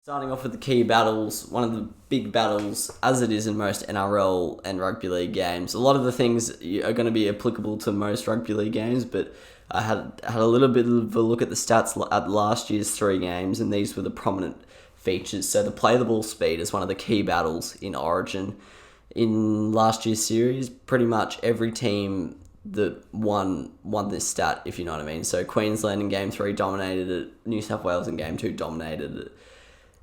Starting off with the key battles, one of the big battles, as it is in most NRL and rugby league games. A lot of the things are going to be applicable to most rugby league games, but I had a little bit of a look at the stats at last year's 3 games, and these were the prominent features. So the play the ball speed is one of the key battles in Origin. In last year's series, pretty much every team that won this stat, if you know what I mean. So Queensland in Game 3 dominated it, New South Wales in Game 2 dominated it.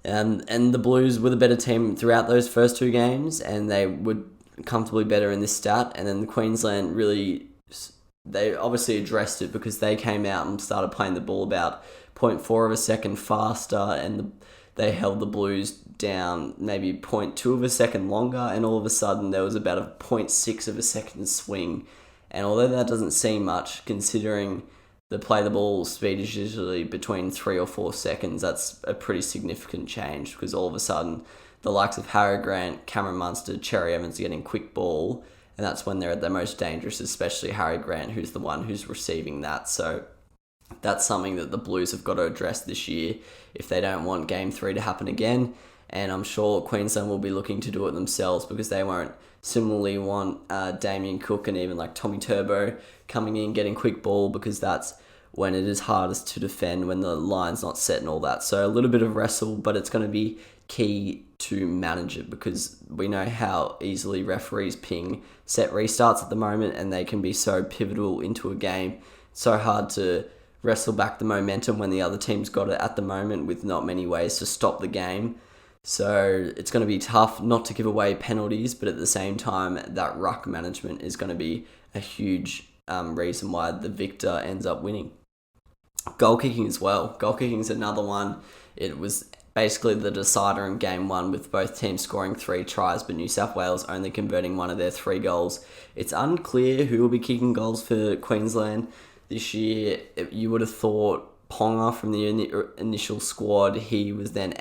And the Blues were the better team throughout those first 2 games, and they were comfortably better in this stat. And then the Queensland they obviously addressed it because they came out and started playing the ball about 0.4 of a second faster, and they held the Blues down maybe 0.2 of a second longer, and all of a sudden there was about a 0.6 of a second swing. And although that doesn't seem much, considering the play the ball speed is usually between 3 or 4 seconds, that's a pretty significant change, because all of a sudden the likes of Harry Grant, Cameron Munster, Cherry Evans are getting quick ball, and that's when they're at their most dangerous, especially Harry Grant, who's the one who's receiving that. So that's something that the Blues have got to address this year if they don't want Game 3 to happen again. And I'm sure Queensland will be looking to do it themselves, because they won't similarly want Damien Cook and even like Tommy Turbo coming in getting quick ball, because that's when it is hardest to defend, when the line's not set and all that. So a little bit of wrestle, but it's going to be key to manage it, because we know how easily referees ping set restarts at the moment, and they can be so pivotal into a game. It's so hard to wrestle back the momentum when the other team's got it at the moment, with not many ways to stop the game. So it's going to be tough not to give away penalties, but at the same time, that ruck management is going to be a huge reason why the victor ends up winning. Goal kicking as well. Goal kicking is another one. It was basically the decider in Game 1, with both teams scoring 3 tries, but New South Wales only converting one of their 3 goals. It's unclear who will be kicking goals for Queensland this year. You would have thought Ponga from the initial squad. He was then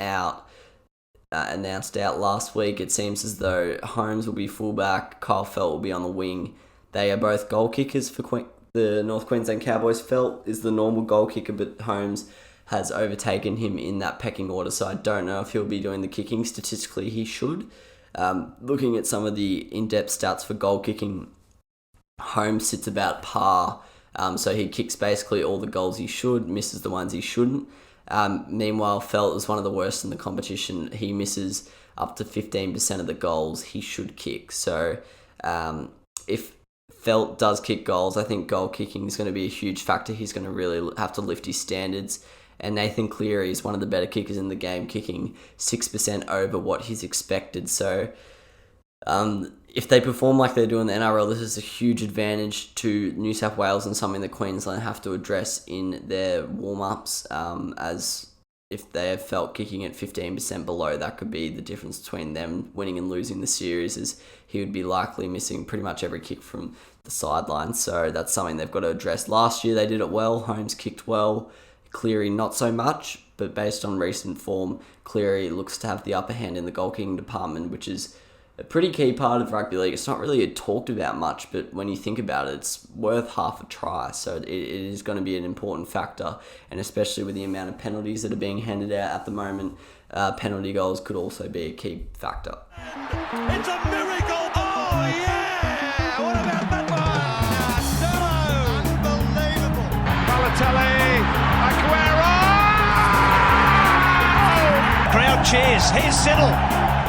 announced out last week. It seems as though Holmes will be fullback, Kyle Felt will be on the wing. They are both goal kickers for the North Queensland Cowboys. Felt is the normal goal kicker, but Holmes has overtaken him in that pecking order, so I don't know if he'll be doing the kicking. Statistically, he should. Looking at some of the in-depth stats for goal kicking, Holmes sits about par, so he kicks basically all the goals he should, misses the ones he shouldn't. Meanwhile, Felt is one of the worst in the competition. He misses up to 15% of the goals he should kick. So if Felt does kick goals, I think goal kicking is going to be a huge factor. He's going to really have to lift his standards. And Nathan Cleary is one of the better kickers in the game, kicking 6% over what he's expected. So if they perform like they do in the NRL, this is a huge advantage to New South Wales, and something that Queensland have to address in their warm-ups, as if they have Felt kicking at 15% below, that could be the difference between them winning and losing the series, as he would be likely missing pretty much every kick from the sideline. So that's something they've got to address. Last year they did it well. Holmes kicked well. Cleary not so much, but based on recent form, Cleary looks to have the upper hand in the goal kicking department, which is a pretty key part of rugby league. It's not really talked about much, but when you think about it, it's worth half a try. So it is going to be an important factor, and especially with the amount of penalties that are being handed out at the moment, penalty goals could also be a key factor. It's a miracle! Oh yeah! What about that one? Unbelievable! Balotelli, Aguero! Crowd cheers. Here's Siddle.